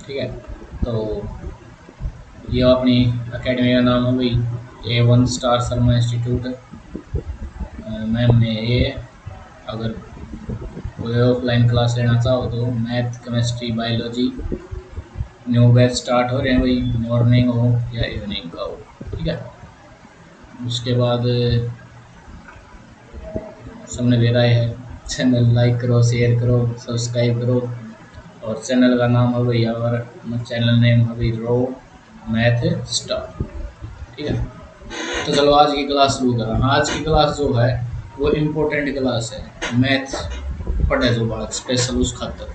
ठीक है। तो ये अपनी अकेडमी का नाम है भाई A1 star Sharma institute. Ma'am ने ये अगर कोई ऑफलाइन क्लास लेना चाहो तो math chemistry biology new batch start हो रहे हैं भाई, मॉर्निंग हो या इवनिंग का हो। ठीक है। उसके बाद सबने दे रहा है चैनल लाइक करो, शेयर करो, सब्सक्राइब करो। और चैनल का नाम है भैया, और चैनल नेम है भाई रो मैथ स्टार। ठीक है। तो चलो आज की क्लास शुरू करा। आज की क्लास जो है वो इम्पोर्टेंट क्लास है, मैथ पढ़े जो बालक स्पेशल उस खातर,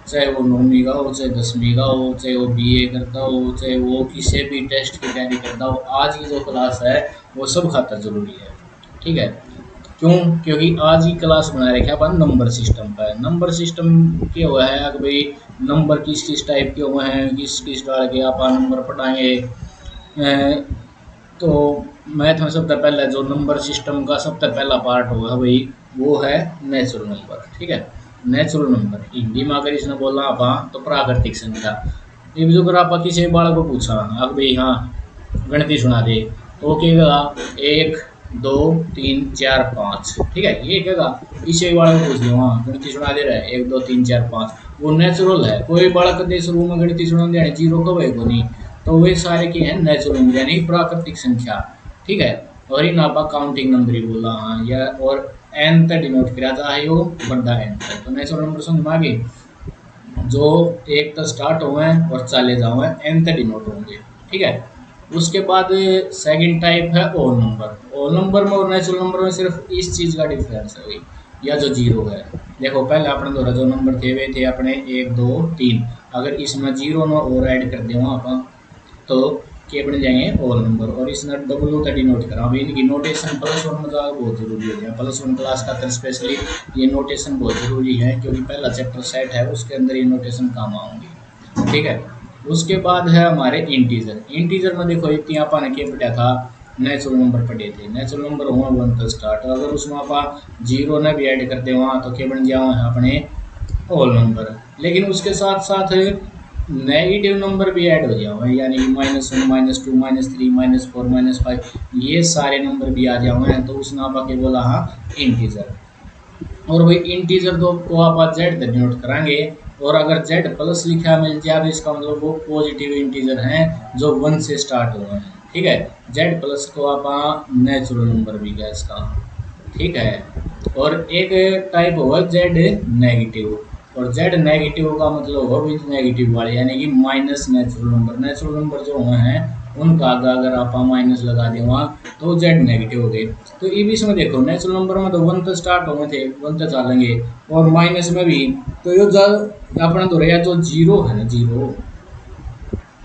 चाहे वो 9वीं का हो, चाहे 10वीं का हो, चाहे वो BA करता हो, चाहे वो किसी भी टेस्ट की तैयारी करता हो, आज की जो क्लास है वो सब खातर जरूरी है। ठीक है। क्यों? क्योंकि आज की क्लास बना रखे अपन नंबर सिस्टम पर। नंबर सिस्टम क्या हुआ है कि भाई नंबर किस किस टाइप के हुए हैं, किस किस डाल के आप नंबर पढ़ाएंगे। तो मैथ में सबसे पहले जो नंबर सिस्टम का सबसे पहला पार्ट होगा भाई वो है नेचुरल नंबर। ठीक है। नेचुरल नंबर हिंदी में अगर इसने बोला आप तो प्राकृतिक संख्या। ये जो अगर आप किसी बालक को पूछा अब भाई हाँ गणित सुना दे तो कहेगा 1 2 3 4 5। ठीक है। ये कहेगा इसे बालक को पूछ लो हाँ गणित सुना दे रहा है 1 2 3 4 5, वो नेचुरल है। कोई बालक देश शुरू में गणित सुना दे जीरो कब है को नहीं, तो वे सारे की हैं नेचुरल यानी प्राकृतिक संख्या। ठीक है। और इन आप काउंटिंग नंबर ही बोला हाँ या और एन तक डिनोट किया था है वो बड़ा एन तक। तो नेचुरल नंबर समझ में आगे जो 1 तक स्टार्ट हुए हैं और चले जाओ एन तक डिनोट होंगे। ठीक है। उसके बाद सेकंड टाइप है ओल नंबर। ओल नंबर में और नेचुरल नंबर में सिर्फ इस चीज़ का डिफरेंस है भाई, या जो जीरो है। देखो पहले अपने द्वारा जो नंबर थे वे थे अपने 1 2 3, अगर इसमें जीरो न और ऐड कर दें आप तो के बन जाएंगे ओल नंबर। और इसने डब्ल्यू तक डिनोट करा अभी इनकी नोटेशन +1 में जाएगा बहुत जरूरी हो जाए। +1 क्लास का अंदर स्पेशली ये नोटेशन बहुत जरूरी है क्योंकि पहला चैप्टर सेट है उसके अंदर ये नोटेशन काम आऊंगी। ठीक है। उसके बाद है हमारे इंटीजर। इंटीजर में देखो इतनी अपन के पढ़ा था नेचुरल नंबर पढ़े थे। नेचुरल नंबर हुआ 1 तक स्टार्ट, अगर उसमें आप जीरो ने भी ऐड करते वहाँ तो क्या बन जाओ अपने होल नंबर। लेकिन उसके साथ साथ नेगेटिव नंबर भी ऐड हो जाओ यानी -1 -2 -3 -4 -5 ये सारे नंबर भी आ जाओ हैं तो उसने आप के बोला हाँ इंटीजर। और भाई इंटीजर दो को आप जेड डिनोट कराएंगे और अगर जेड प्लस लिखा मिल जाए तो इसका मतलब वो पॉजिटिव इंटीजर हैं जो 1 से स्टार्ट हो रहे हैं। ठीक है। जेड प्लस को आप नेचुरल नंबर भी कह इसका। ठीक है। और एक टाइप होगा जेड नेगेटिव, और जेड नेगेटिव का मतलब होगा विद नेगेटिव वाले यानी कि minus natural number. Natural number जो हुए हैं उनका अगर आप माइनस लगा दें वहाँ तो जेड नेगेटिव हो गए। तो ये भी इसमें देखो नेचुरल नंबर में तो 1 तक स्टार्ट होने थे 1 तक चलेंगे और माइनस में भी तो ये अपना तो रहा जो जीरो है ना, जीरो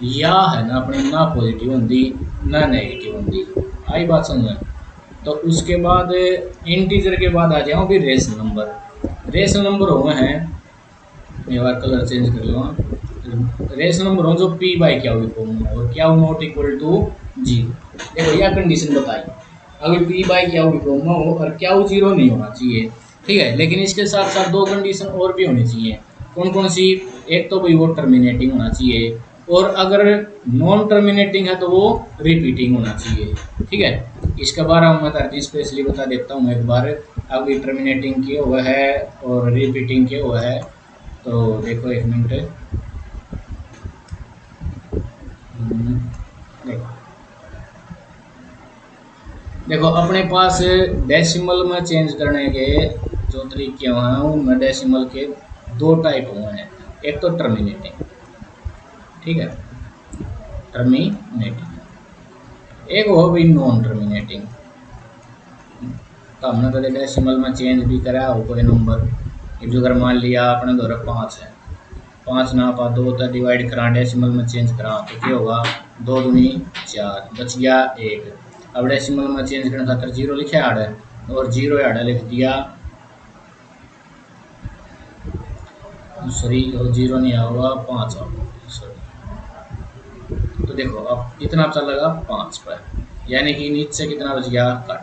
या है ना अपने ना पॉजिटिव होंगी ना नेगेटिव होंगी। आई बात समझ। तो उसके बाद इंटीजर के बाद आ जाओ फिर रेशनल नंबर। रेशनल नंबर हुए हैं ये बार कलर चेंज कर लो। रेशनल नंबर हो जो p बाई क्या हुई फॉर्म और क्या नॉट इक्वल टू 0। देखो यह कंडीशन बताई अगर p बाई क्या हुई फॉर्म हो और क्या 0 नहीं होना चाहिए। ठीक है। लेकिन इसके साथ साथ दो कंडीशन और भी होनी चाहिए। कौन कौन सी? एक तो भाई वो टर्मिनेटिंग होना चाहिए और अगर नॉन टर्मिनेटिंग है तो वो रिपीटिंग होना चाहिए। ठीक है। इसके बारे में मैं स्पेशली बता देता हूँ एक बार। अभी टर्मिनेटिंग किया हुआ है और रिपीटिंग किया हुआ है तो देखो एक मिनट। देखो अपने पास डेसिमल में चेंज करने के जो तरीके हैं उनमें डेसिमल के दो टाइप हुए हैं। एक तो टर्मिनेटिंग, ठीक है, टर्मिनेटिंग, एक हो भी नॉन टर्मिनेटिंग। तो हमने तो डेसिमल में चेंज भी करा हो कोई नंबर। जो अगर मान लिया अपने द्वारा 5 है, 5 ना आप 2 तक डिवाइड करा डेसिमल में चेंज करा तो क्या होगा 2 दूनी 4 बच गया 1। अब डेसिमल में चेंज करने खातर 0 लिखे आड़ और 0 आड़ लिख दिया सॉरी और 0 नहीं आएगा 5 आओगा सॉरी। तो देखो अब कितना चलेगा 5 पर यानी कि नीचे कितना बच गया कट,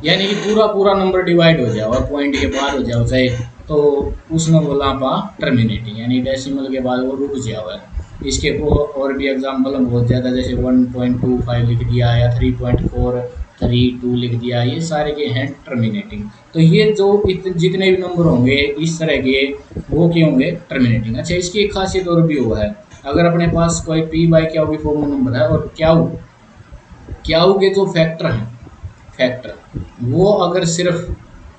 यानी कि पूरा पूरा नंबर डिवाइड हो जाए और पॉइंट के बाद हो जाए चाहे तो उसने बोला आप टर्मिनेटिंग, यानी डेसिमल के बाद वो रुक गया हुआ है। इसके और भी एग्जाम्पल बहुत ज़्यादा, जैसे 1.25 लिख दिया या 3.432 लिख दिया, ये सारे के हैं टर्मिनेटिंग। तो ये जो जितने भी नंबर होंगे इस तरह के, वो क्या होंगे टर्मिनेटिंग। अच्छा, इसकी एक खासियत और भी हुआ है, अगर अपने पास कोई पी बाई क्याऊ की फॉर्म में नंबर है और क्याऊ के जो फैक्टर हैं, फैक्टर वो अगर सिर्फ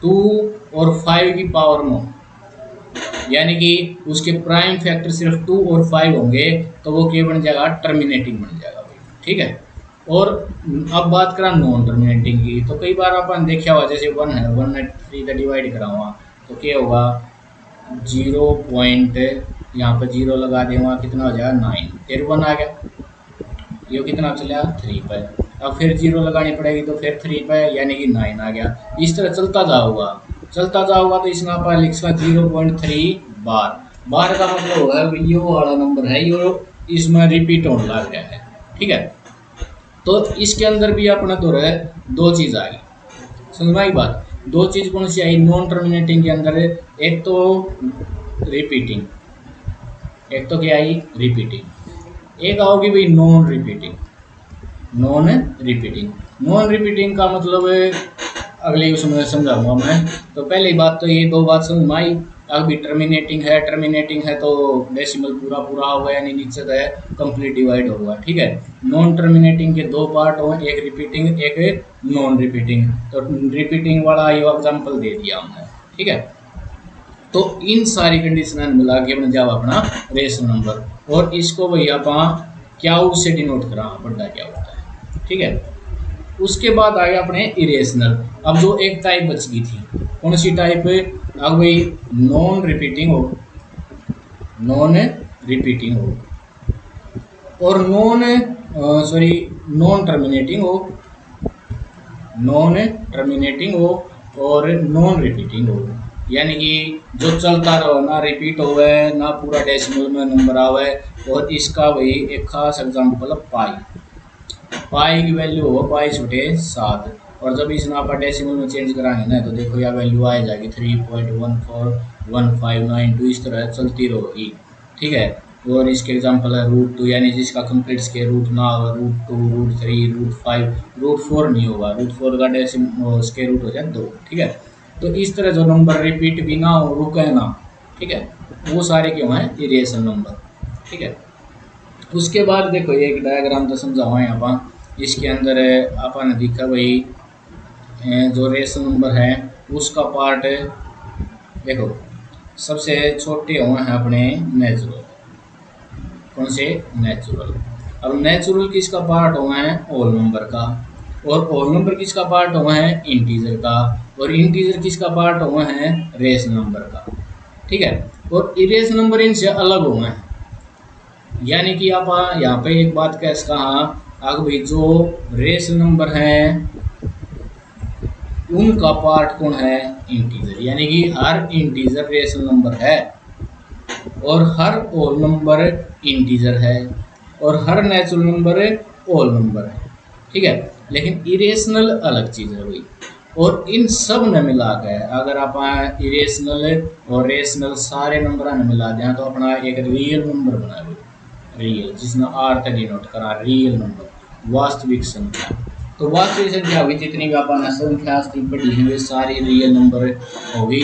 2 और 5 की पावर में हो, यानी कि उसके प्राइम फैक्टर सिर्फ 2 और 5 होंगे, तो वो क्या बन जाएगा टर्मिनेटिंग बन जाएगा भाई, ठीक है। और अब बात करा नॉन टर्मिनेटिंग की, तो कई बार अपन देखा हुआ, जैसे 1 है, 1 ने 3 का डिवाइड करा हुआ, तो क्या होगा 0 पॉइंट, यहाँ पर 0 लगा दे, वहाँ कितना हो जाएगा 9, फिर 1 आ गया, ये कितना चला 3 पे, अब फिर 0 लगानी पड़ेगी तो फिर 3 पे, यानी कि 9 आ गया। इस तरह चलता जाऊगा तो इसमें आप लिख सकते 0.3 बार का मतलब होगा ये वाला नंबर है, ये इसमें रिपीट होने लग गया है, ठीक है। तो इसके अंदर भी अपना तो है दो चीज़ आ गई, समझ में आई बात। दो चीज़ कौन सी आई नॉन टर्मिनेटिंग के अंदर, एक तो रिपीटिंग, एक तो क्या आई रिपीटिंग, एक आओगी भाई नॉन रिपीटिंग। नॉन रिपीटिंग का मतलब अगले उसमें समझाऊंगा मैं। तो पहली बात तो ये दो बात समझ में आई। अभी टर्मिनेटिंग है तो डेसिमल पूरा होगा, यानी नीचे है कंप्लीट डिवाइड होगा, ठीक है। नॉन टर्मिनेटिंग के दो पार्ट हो, एक रिपीटिंग एक नॉन रिपीटिंग। तो रिपीटिंग वाला ये एग्जाम्पल दे दिया हमने, ठीक है। तो इन सारी कंडीशन मिला के बन जाओ अपना रेशनल नंबर, और इसको भैया आप क्या से डिनोट करा बड़ा क्या होता है, ठीक है। उसके बाद आ गया अपने इरेशनल। अब जो एक टाइप बच गई थी, कौन सी टाइप, अब भाई नॉन रिपीटिंग हो और नॉन टर्मिनेटिंग हो और नॉन रिपीटिंग हो, यानी कि जो चलता रहो, ना रिपीट होवे ना पूरा डेसिमल में नंबर आवे। और इसका वही एक खास एग्जांपल पाई की वैल्यू हो पाई छुटे 7, और जब इसमें आप डेसिमल में चेंज कराएंगे ना, तो देखो यह वैल्यू आ जाएगी 3.141592, इस तरह चलती रहेगी, ठीक है। और इसके एग्जांपल है √2, यानी जिसका कंप्लीट स्क्वायर रूट ना हो, √2 √3 √5 √4 नहीं होगा, √4 का डेसिमल स्क्वायर रूट हो जाए 2, ठीक है। तो इस तरह जो नंबर रिपीट भी ना हो, रुके ना, ठीक है, वो सारे क्यों हैं इरेशनल नंबर, ठीक है। उसके बाद देखो ये एक डायग्राम तो समझावा यहाँ पर, इसके अंदर अपन दिखा भाई जो रेशनल नंबर है उसका पार्ट देखो, सबसे छोटे हुए हैं अपने नेचुरल, कौन से नेचुरल। अब नेचुरल किसका पार्ट हुआ है होल नंबर का, और होल नंबर किसका पार्ट हुआ है इंटीजर का, और इंटीजर किसका पार्ट हुआ है रेशनल नंबर का, ठीक है। और इरेशनल नंबर इनसे अलग हुए हैं, यानी कि आप यहाँ पे एक बात कैसे कहा, अगर भाई जो रेशनल नंबर हैं उनका पार्ट कौन है इंटीजर, यानी कि हर इंटीजर रेशनल नंबर है और हर होल नंबर इंटीजर है और हर नेचुरल नंबर होल नंबर है, ठीक है। लेकिन इरेशनल अलग चीज़ है भाई, और इन सब ने मिला कर अगर आप इरेशनल और रेशनल सारे नंबर ने मिला दें तो अपना एक रियल नंबर बना, रियल जिसने आर तक डिनोट करा, रियल नंबर वास्तविक संख्या। तो वास्तविक संख्या होगी जितनी भी अपन संख्या पढ़ी है वे सारी रियल नंबर होगी,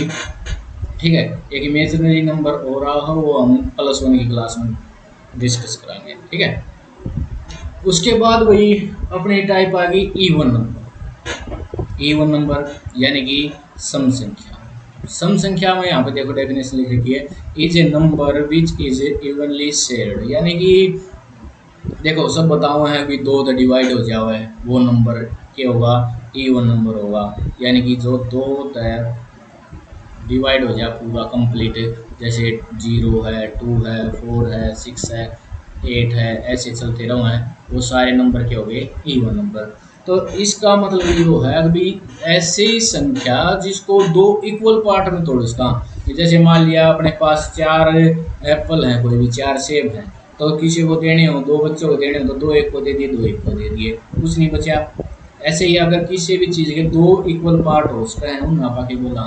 ठीक है। एक इमेजिनरी नंबर हो रहा हो वो हम +1 की क्लास में डिस्कस करेंगे, ठीक है। उसके बाद वही अपनी टाइप आ गई इवन नंबर, यानी कि सम संख्या में यहाँ पे देखो डेफिनेशन लिख रखी है, is a number which is evenly shared, यानी कि देखो सब बताओ है कि 2 डिवाइड हो जाओ है वो नंबर क्या होगा इवन नंबर होगा, यानी कि जो 2 डिवाइड हो जाए पूरा कंप्लीट, जैसे 0 है 2 है 4 है 6 है 8 है, ऐसे चलते रहो हैं, वो सारे नंबर के हो गए इवन नंबर। तो इसका मतलब ये है अभी ऐसी संख्या जिसको 2 इक्वल पार्ट में तोड़, इसका जैसे मान लिया अपने पास 4 एप्पल हैं, कोई भी 4 सेब हैं, तो किसी को देने हो 2 बच्चों को देने हो तो 2 एक को दे दिए 2 एक को दे दिए, कुछ नहीं बचा। ऐसे ही अगर किसी भी चीज़ के 2 इक्वल पार्ट हो उसका है ना आपा के बोला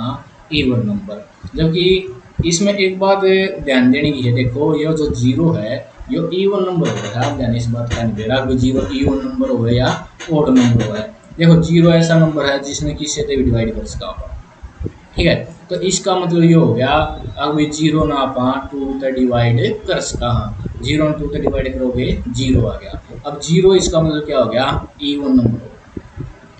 इवन नंबर। जबकि इसमें एक बात ध्यान देने की है, देखो ये जो जीरो है ये इवन नंबर हो रहा है, आप ध्यान इस बात का नहीं दे रहा कि जीरो इवन नंबर हो या ओड नंबर हो है। देखो जीरो ऐसा नंबर है जिसने किससे भी डिवाइड कर सका होगा, ठीक है। तो इसका मतलब ये हो गया, अब जीरो ना आप टू तक डिवाइड कर सका, हाँ जीरो टू तक डिवाइड करोगे जीरो आ गया। अब जीरो इसका मतलब क्या हो गया, इवन नंबर हो गया,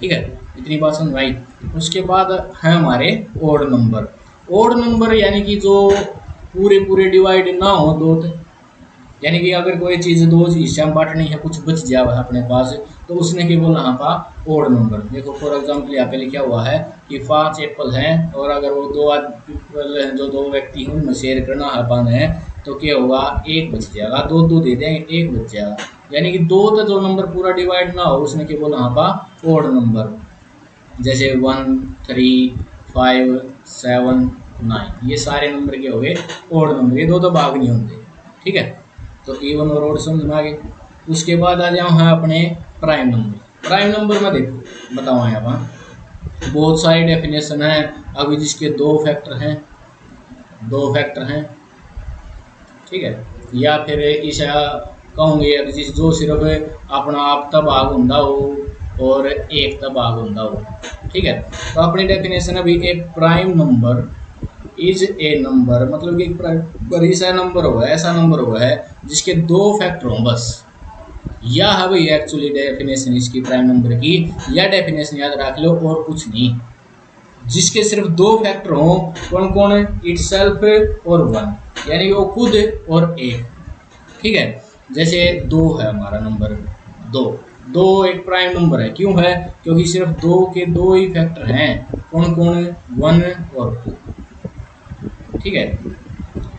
ठीक है। इतनी बात समझ आई। उसके बाद है हमारे ओड नंबर। ओड नंबर यानी कि जो पूरे पूरे डिवाइड ना हो दो, यानी कि अगर कोई चीज़ दो हिस्से में बांटनी है, कुछ बच गया है अपने पास, तो उसने क्या बोला यहाँ पर ओड नंबर। देखो फॉर एग्जांपल यहाँ पे लिखा हुआ है कि 5 एप्पल हैं और अगर वो दो एप्पल जो दो व्यक्ति हैं उनमें शेयर करना है पान है, तो क्या होगा, एक बच जाएगा, दो दे देंगे एक बच जाएगा। यानी कि दो तो जो नंबर पूरा डिवाइड ना हो उसने क्या बोला यहाँ पर ओड नंबर। जैसे 1 3 5 7 9 ये सारे नंबर के हो गए ओड नंबर, ये दो तो भाग नहीं होंगे, ठीक है। तो इवन और ओड समझ में आ गए। उसके बाद आ जाओ है अपने प्राइम नंबर। प्राइम नंबर में देखो बताओ यहाँ पर बहुत सारी डेफिनेशन है। अभी जिसके दो फैक्टर हैं, ठीक है, या फिर इस कहूँगे जिस जो सिर्फ अपना आप तब भाग होंदा हो और एक तब भाग होंदा हो, ठीक है। तो अपनी डेफिनेशन अभी एक prime number is a number, मतलब कि एक ऐसा नंबर हुआ है, ऐसा नंबर हुआ है जिसके दो फैक्टर हों बस। या है भाई एक्चुअली डेफिनेशन इसकी प्राइम नंबर की, या डेफिनेशन याद रख लो और कुछ नहीं, जिसके सिर्फ दो फैक्टर हों। कौन कौन है, इटसेल्फ और वन, यानी वो खुद और एक, ठीक है। जैसे दो है हमारा नंबर दो एक प्राइम नंबर है, क्यों है, क्योंकि सिर्फ दो के दो ही फैक्टर हैं। कौन कौन है, 1 और 2, ठीक है।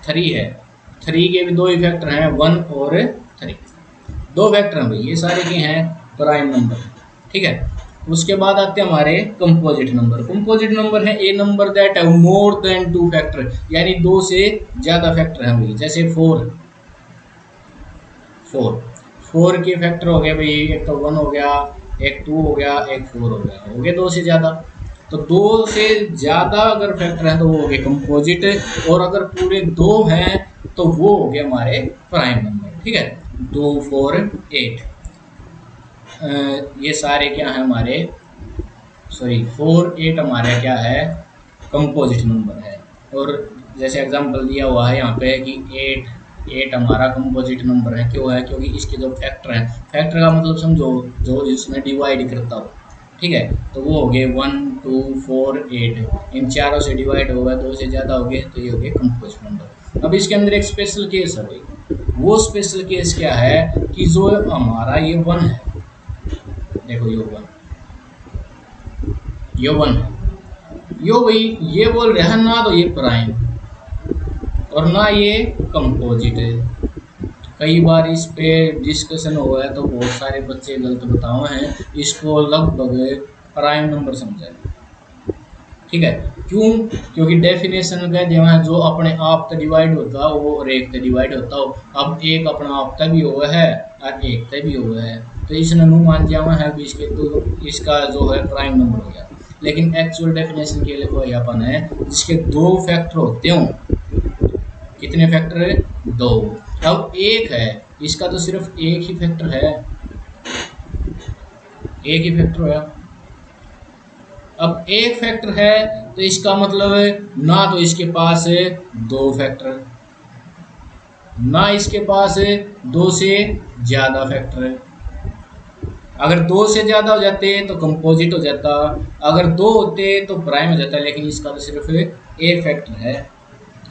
3 है, 3 के भी दो ही फैक्टर हैं, 1 और 3, दो फैक्टर हैं भाई, ये सारे के हैं प्राइम नंबर, ठीक है। उसके बाद आते हैं हमारे कंपोजिट नंबर। कंपोजिट नंबर है a number that have more than 2 factor, यानी दो से ज़्यादा फैक्टर हैं भाई। जैसे 4 के फैक्टर हो गए भाई, एक तो 1 हो गया, एक 2 हो गया, एक 4 हो गया दो से ज़्यादा। तो दो से ज़्यादा अगर फैक्टर हैं तो वो हो गए कंपोजिट, और अगर पूरे दो हैं तो वो हो गए हमारे प्राइम नंबर, ठीक है। 2 4 8 ये सारे क्या है हमारे, 4 8 हमारे क्या है, कंपोजिट नंबर है। और जैसे एग्जांपल दिया हुआ है यहाँ पे कि 8 हमारा कंपोजिट नंबर है, क्यों है, क्योंकि इसके जो फैक्टर हैं, फैक्टर का मतलब समझो जो इसमें डिवाइड करता हो, ठीक है। तो वो हो गए 1 2 4 8, इन चारों से डिवाइड होगा, दो से ज़्यादा हो गए तो ये हो गए कंपोजिट नंबर। अब इसके अंदर एक स्पेशल केस है भाई, वो स्पेशल केस क्या है कि जो हमारा ये 1 है, देखो ये 1 है, यो भाई ये बोल रहे हैं ना तो ये प्राइम और ना ये कंपोजिट है। कई बार इस पे डिस्कशन हुआ है तो बहुत सारे बच्चे गलत बताए हैं, इसको लगभग प्राइम नंबर समझा है, ठीक है। क्यों, क्योंकि डेफिनेशन का जो अपने आप तक डिवाइड होता है वो और एक तक डिवाइड होता हो। अब एक अपना आप तक भी हुआ है और एक तक भी हुआ है, तो इसने मान जावा है कि इसके तो इसका जो है प्राइम नंबर हो गया। लेकिन एक्चुअल डेफिनेशन के लिए कोई अपन है जिसके दो फैक्टर होते हों, कितने फैक्टर है, 2। अब एक है, इसका तो सिर्फ एक ही फैक्टर है, एक ही फैक्टर है। अब एक फैक्टर है तो इसका मतलब है ना तो इसके पास है 2 फैक्टर, ना इसके पास है 2 से ज़्यादा फैक्टर है। अगर 2 से ज़्यादा हो जाते तो कंपोजिट हो जाता, अगर 2 होते तो प्राइम हो जाता, लेकिन इसका तो सिर्फ एक फैक्टर है।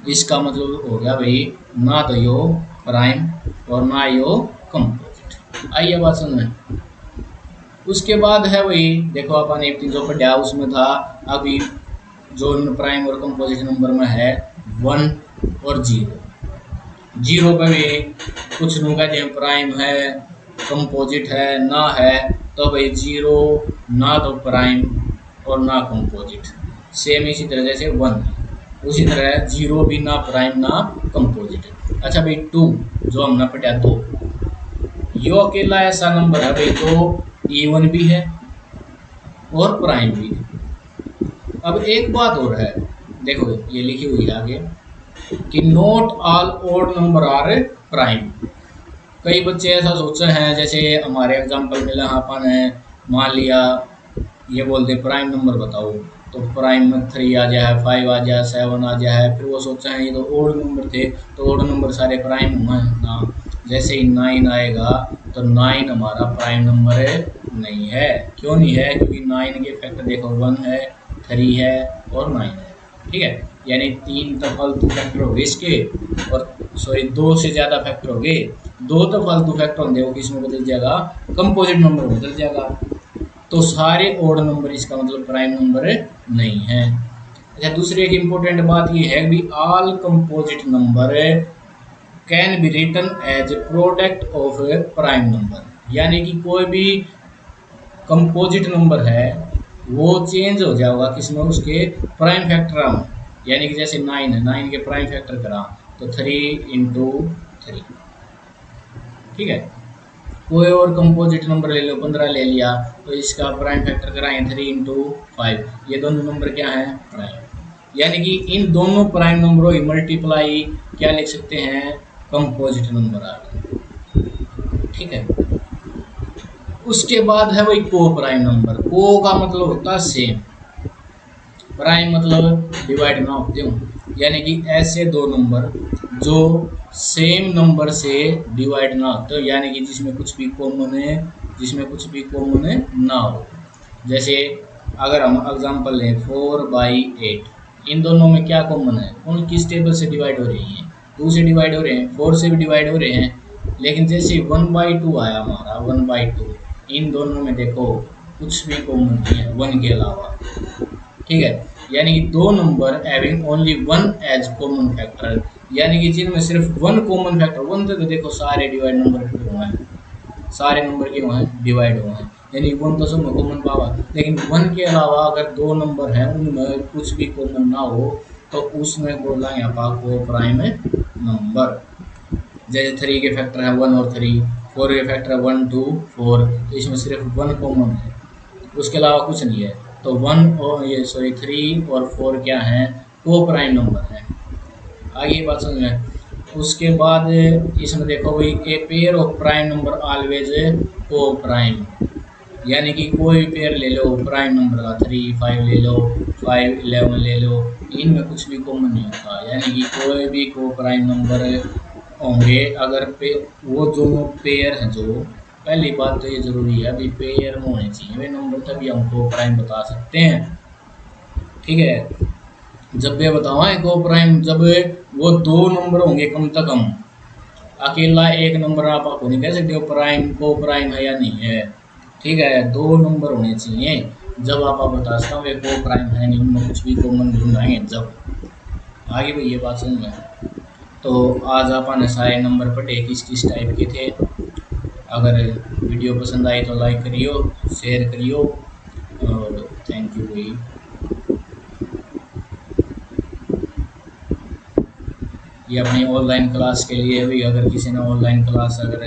इसका मतलब हो गया भाई ना तो यो प्राइम और ना यो कंपोजिट। आइए बात समझ। उसके बाद है वही देखो अपन एक जो पढ़ा उसमें था, अभी जो प्राइम और कंपोजिट नंबर में है 1 और 0 पे भी कुछ लोग कहते हैं प्राइम है कंपोजिट है ना है, तो भाई 0 ना तो प्राइम और ना कंपोजिट, सेम इसी तरह जैसे 1 उसी तरह 0 भी ना प्राइम ना कंपोजिट। अच्छा भाई 2 जो हमने पढ़ा 2, यो अकेला ऐसा नंबर है भाई तो इवन भी है और प्राइम भी है। अब एक बात और है, देखो ये लिखी हुई है आगे कि not all odd number are prime. कई बच्चे ऐसा सोचते हैं, जैसे हमारे एग्जाम्पल में यहाँ अपन है, मान लिया ये बोलते प्राइम नंबर बताओ, तो प्राइम में 3 आ जाए, 5 आ जाए, 7 आ जाए, फिर वो सोचते हैं ये तो ओड नंबर थे, तो ओड नंबर सारे प्राइम हुए ना। जैसे ही 9 आएगा तो 9 हमारा प्राइम नंबर नहीं है। क्यों नहीं है? क्योंकि 9 के फैक्टर देखो 1 है, 3 है और 9 है। ठीक है, यानी 3 तो फालतू फैक्टर हो गए इसके, और सॉरी 2 से ज़्यादा फैक्टर हो गए, 2 तो फालतू फैक्टर होंगे, वो किस में बदल जाएगा? कंपोजिट नंबर बदल जाएगा। तो सारे ओड नंबर इसका मतलब प्राइम नंबर नहीं है। अच्छा, दूसरी एक इम्पोर्टेंट बात ये है भी all composite number can be written as a product of a prime number, यानी कि कोई भी कंपोजिट नंबर है वो चेंज हो जाएगा किसमें? उसके प्राइम फैक्टर में। यानी कि जैसे 9 है, 9 के प्राइम फैक्टर करा तो 3 इंटू 3। ठीक है, कोई और कंपोजिट नंबर ले लो, 15 ले लिया, तो इसका प्राइम फैक्टर कराएं 3 इंटू 5। ये दोनों नंबर क्या हैं? प्राइम। यानी कि इन दोनों प्राइम नंबरों की मल्टीप्लाई क्या लिख सकते हैं? कंपोजिट नंबर आ गए। ठीक है, उसके बाद है वही को प्राइम नंबर। को का मतलब होता है सेम, प्राइम मतलब डिवाइड ना होते हो, यानी कि ऐसे दो नंबर जो सेम नंबर से डिवाइड ना होते हो, यानी कि जिसमें कुछ भी कॉमन है, जिसमें कुछ भी कॉमन ना हो। जैसे अगर हम एग्जांपल लें 4/8, इन दोनों में क्या कॉमन है? कौन किस टेबल से डिवाइड हो रही है? 2 से डिवाइड हो रहे हैं, 4 से भी डिवाइड हो रहे हैं। लेकिन जैसे 1/2 आया हमारा, 1/2, इन दोनों में देखो कुछ भी कॉमन नहीं है 1 के अलावा। ठीक है, यानी कि दो number having only 1 as common factor, यानी कि जिनमें सिर्फ 1 कॉमन फैक्टर, 1 तो देखो सारे डिवाइड नंबर हुए हैं, सारे नंबर के हुए हैं डिवाइड हुए हैं, यानी 1 तो सब में कॉमन पावा। लेकिन 1 के अलावा अगर दो नंबर हैं उनमें कुछ भी कॉमन ना हो तो उसमें बोला यहाँ पर को प्राइम नंबर। जैसे 3 के फैक्टर है 1 और 3, 4 के फैक्टर है 1, 2, 4, तो इसमें सिर्फ 1 कॉमन है, उसके अलावा कुछ नहीं है। तो 1 और ये 3 और 4 क्या हैं? को प्राइम नंबर है। आगे बात समझ में। उसके बाद इसमें देखो भाई a pair of prime number always को प्राइम, यानी कि कोई पेयर ले लो प्राइम नंबर का, 3, 5 ले लो, 5, 11 ले लो, इनमें कुछ भी कॉमन नहीं होता, यानी कि कोई भी को प्राइम नंबर होंगे अगर वो दोनों पेयर हैं। जो पहली बात तो ये ज़रूरी है अभी पेयर में होने चाहिए वे नंबर, तभी हम को प्राइम बता सकते हैं। ठीक है, जब ये बताओ को प्राइम, जब वो दो नंबर होंगे कम से कम, अकेला एक नंबर आप नहीं कह सकते हो प्राइम को प्राइम है या नहीं है। ठीक है, दो नंबर होने चाहिए जब आप बता सकते हो वे को प्राइम है नहीं, उनमें कुछ भी कॉमन ढूंढाएंगे जब। आगे भी ये बात समझ में। तो आज अपन सारे नंबर पढ़े किस किस टाइप के थे। अगर वीडियो पसंद आई तो लाइक करियो, शेयर करियो, और थैंक यू भाई। ये अपनी ऑनलाइन क्लास के लिए भी, अगर किसी ने ऑनलाइन क्लास अगर